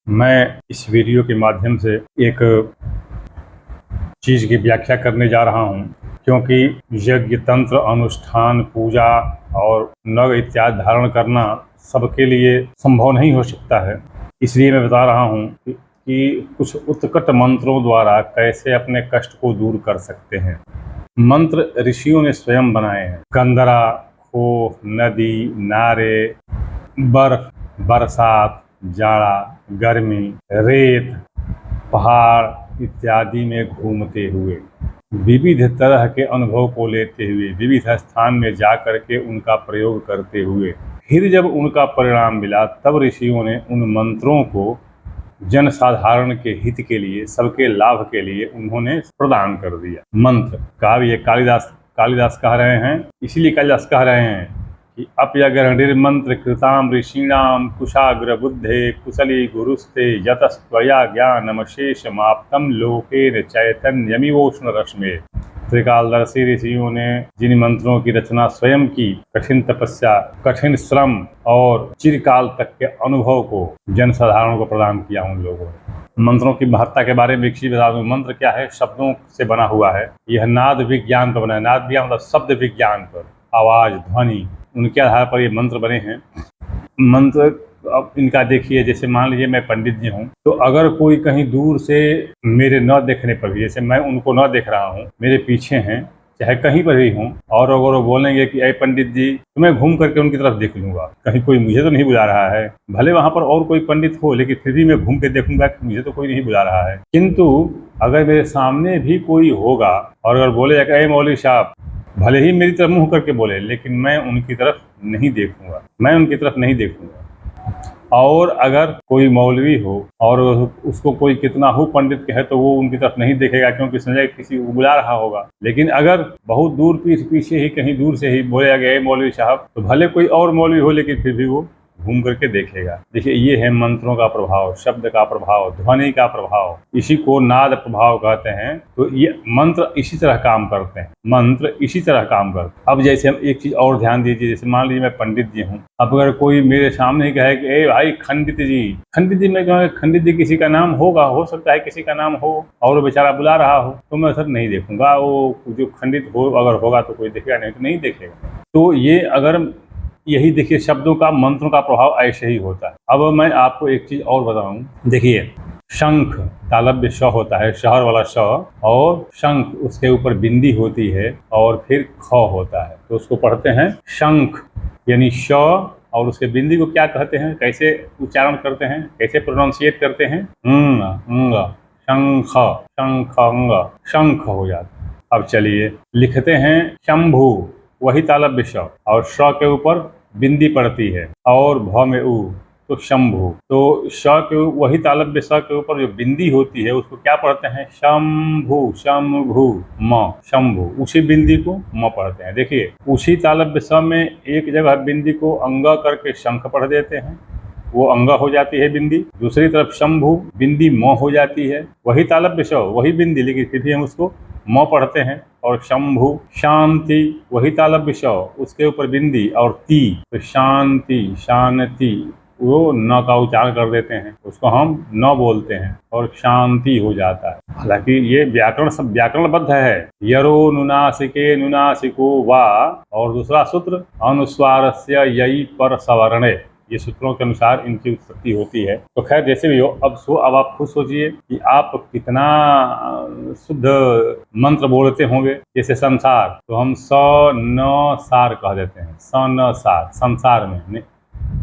मैं इस वीडियो के माध्यम से एक चीज़ की व्याख्या करने जा रहा हूँ, क्योंकि यज्ञ, तंत्र, अनुष्ठान, पूजा और नग इत्यादि धारण करना सबके लिए संभव नहीं हो सकता है। इसलिए मैं बता रहा हूँ कि कुछ उत्कट मंत्रों द्वारा कैसे अपने कष्ट को दूर कर सकते हैं। मंत्र ऋषियों ने स्वयं बनाए हैं। कंदरा, खोह, नदी, नारे, बर्फ, बरसात, जाड़ा, गर्मी, रेत, पहाड़ इत्यादि में घूमते हुए, विविध तरह के अनुभव को लेते हुए, विविध स्थान में जा कर के उनका प्रयोग करते हुए, फिर जब उनका परिणाम मिला तब ऋषियों ने उन मंत्रों को जनसाधारण के हित के लिए, सबके लाभ के लिए उन्होंने प्रदान कर दिया। मंत्र काव्य कालिदास कह रहे हैं, इसीलिए कालिदास कह रहे हैं कि अपयगणिर्मंत्र कृताम ऋषीणाम कुशाग्र बुद्धे कुशली गुरुस्ते यतस्त्वया ज्ञानमशेषमाप्तम लोकेन चैतन्यमिवोष्ण रश्मे। त्रिकालदर्शी ऋषियों ने जिन मंत्रों की रचना स्वयं की, कठिन तपस्या, कठिन श्रम और चिरकाल तक के अनुभव को जनसाधारण को प्रदान किया उन लोगों ने। मंत्रों की महत्ता के बारे में एक चीज बता दूं, मंत्र क्या है? शब्दों से बना हुआ है। यह नाद विज्ञान पर बना है। नाद विज्ञान मतलब शब्द विज्ञान पर, आवाज, ध्वनि, उनके आधार पर ये मंत्र बने हैं। मंत्र अब इनका देखिए, जैसे मान लीजिए मैं पंडित जी हूँ, तो अगर कोई कहीं दूर से मेरे न देखने पर भी, जैसे मैं उनको न देख रहा हूँ, मेरे पीछे हैं, चाहे कहीं पर भी हूँ, और अगर वो बोलेंगे कि अरे पंडित जी, तो मैं घूम करके उनकी तरफ देख लूंगा। कहीं कोई मुझे तो नहीं बुला रहा है, भले वहां पर और कोई पंडित हो, लेकिन फिर भी मैं घूम के देखूंगा कि मुझे तो कोई नहीं बुला रहा है। किंतु अगर मेरे सामने भी कोई होगा और अगर बोलेगा कि अरे मौलवी साहब, भले ही मेरी तरफ मुंह करके बोले, लेकिन मैं उनकी तरफ नहीं देखूंगा, मैं उनकी तरफ नहीं देखूंगा। और अगर कोई मौलवी हो और उसको कोई कितना हो पंडित कहे, तो वो उनकी तरफ नहीं देखेगा, क्योंकि समझे किसी को बुला रहा होगा। लेकिन अगर बहुत दूर पीछे ही, कहीं दूर से ही बोलेगा गए मौलवी साहब, तो भले कोई और मौलवी हो, लेकिन फिर भी वो घूम करके देखेगा। देखिए, ये है मंत्रों का प्रभाव, शब्द का प्रभाव, ध्वनि का प्रभाव। इसी को नाद प्रभाव कहते हैं। तो ये मंत्र इसी तरह काम करते हैं। मंत्र इसी तरह काम करते हैं। अब जैसे हम एक चीज और ध्यान दीजिए, जैसे मान लीजिए मैं पंडित जी हूँ, अब अगर कोई मेरे सामने ही कहे कि ए भाई खंडित जी, मैं कहूँगा खंडित जी किसी का नाम होगा, हो सकता है किसी का नाम हो और वो बेचारा बुला रहा हो, तो मैं सर नहीं देखूंगा। वो जो खंडित हो अगर होगा तो कोई देखेगा, नहीं तो नहीं देखेगा। तो ये अगर यही देखिए, शब्दों का, मंत्रों का प्रभाव ऐसे ही होता है। अब मैं आपको एक चीज और बताऊं, देखिए शंख तालव्य श होता है, शहर वाला श, और शंख उसके ऊपर बिंदी होती है और फिर ख होता है, तो उसको पढ़ते हैं शंख, यानी श, और उसके बिंदी को क्या कहते हैं, कैसे उच्चारण करते हैं, कैसे प्रोनाउंसिएट करते हैं? शंख, शंखंग, शंख हो जाता है। अब चलिए लिखते हैं शंभु, वही तालव्य श, और श के ऊपर बिंदी पड़ती है और भ में उ, तो शंभु। तो श के वही तालव्य स के ऊपर जो बिंदी होती है उसको क्या पढ़ते हैं? शंभु, शंभु, म, शंभु। उसी बिंदी को म पढ़ते हैं। देखिए, उसी तालव्य स में एक जगह बिंदी को अंग करके शंख पढ़ देते हैं, वो अंग हो जाती है बिंदी। दूसरी तरफ शंभु, बिंदी म हो जाती है। वही तालव्य स, वही बिंदी, लेकिन फिर भी हम उसको म पढ़ते हैं। और शंभु, शांति, वही तालव्य श, उसके ऊपर बिंदी और ती, तो शांति, शांति, वो न का उच्चारण कर देते हैं, उसको हम न बोलते हैं और शांति हो जाता है। हालांकि ये व्याकरण सब व्याकरणबद्ध है। यरो नुनासिके नुनासिको वा, और दूसरा सूत्र अनुस्वारस्य यई पर सवर्णे, ये सूत्रों के अनुसार इनकी उत्पत्ति होती है। तो खैर जैसे भी हो, अब आप खुद सोचिए कि आप कितना शुद्ध मंत्र बोलते होंगे। जैसे संसार, तो हम स न सार कह देते हैं, स न सार, संसार में,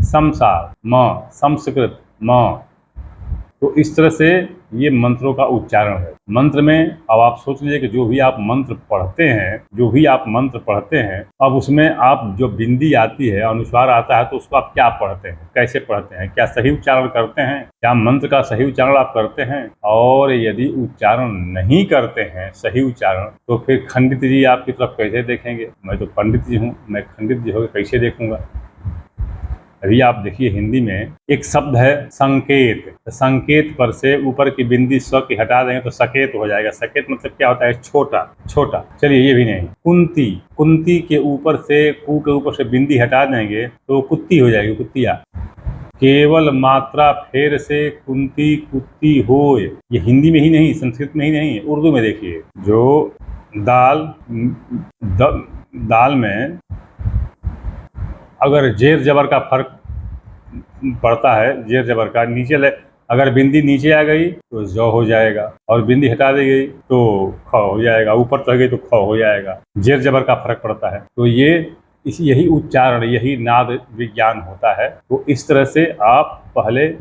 संसार, म, संस्कृत म। तो इस तरह से ये मंत्रों का उच्चारण है। मंत्र में अब आप सोच लीजिए कि जो भी आप मंत्र पढ़ते हैं, अब उसमें आप जो बिंदी आती है, अनुस्वार आता है, तो उसको आप क्या पढ़ते हैं, कैसे पढ़ते हैं, क्या सही उच्चारण करते हैं, क्या मंत्र का सही उच्चारण आप करते हैं? और यदि उच्चारण नहीं करते हैं सही उच्चारण, तो फिर खंडित जी आपकी तरफ कैसे देखेंगे? मैं तो पंडित जी हूँ, मैं खंडित जी होकर कैसे देखूंगा? अभी आप देखिए, हिंदी में एक शब्द है संकेत। संकेत पर से ऊपर की बिंदी स्व की हटा देंगे तो सकेत हो जाएगा। सकेत मतलब क्या होता है? छोटा, छोटा। चलिए ये भी नहीं। कुंती, कुंती के ऊपर से, कु के ऊपर से बिंदी हटा देंगे तो कुत्ती हो जाएगी, कुत्तिया। केवल मात्रा फेर से कुंती कुत्ती होय। ये हिंदी में ही नहीं, संस्कृत में ही नहीं, उर्दू में देखिए। जो दाल में अगर जेर जबर का फर्क पड़ता है, जेर जबर का, अगर बिंदी नीचे आ गई तो ज हो जाएगा, और बिंदी हटा दी गई तो ख हो जाएगा, ऊपर चढ़ गई तो ख हो जाएगा। जेर जबर का फर्क पड़ता है। तो यही उच्चारण, यही नाद विज्ञान होता है। तो इस तरह से आप पहले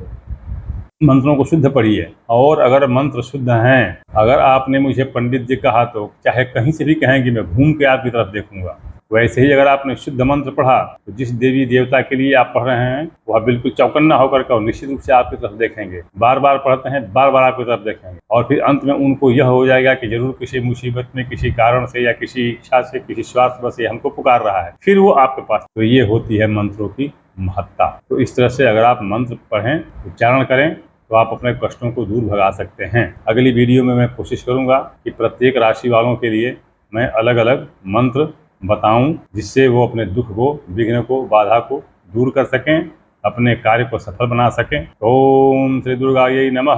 मंत्रों को शुद्ध पढ़िए, और अगर मंत्र शुद्ध हैं, अगर आपने मुझे पंडित जी कहा तो चाहे कहीं से भी कहेंगे, मैं घूम के आपकी तरफ देखूंगा। वैसे ही अगर आपने शुद्ध मंत्र पढ़ा तो जिस देवी देवता के लिए आप पढ़ रहे हैं वह बिल्कुल चौकन्ना होकर के और निश्चित रूप से आपकी तरफ देखेंगे। बार बार पढ़ते हैं, बार बार आपकी तरफ देखेंगे, और फिर अंत में उनको यह हो जाएगा कि जरूर किसी मुसीबत में, किसी कारण से, या किसी इच्छा से, किसी स्वार्थ से हमको पुकार रहा है, फिर वो आपके पास। तो ये होती है मंत्रों की महत्ता। तो इस तरह से अगर आप मंत्र पढ़ें, उच्चारण करें, तो आप अपने कष्टों को दूर भगा सकते हैं। अगली वीडियो में मैं कोशिश करूंगा कि प्रत्येक राशि वालों के लिए मैं अलग अलग मंत्र बताऊं, जिससे वो अपने दुख को, विघ्न को, बाधा को दूर कर सकें, अपने कार्य को सफल बना सकें। ओम श्री दुर्गायै नमः।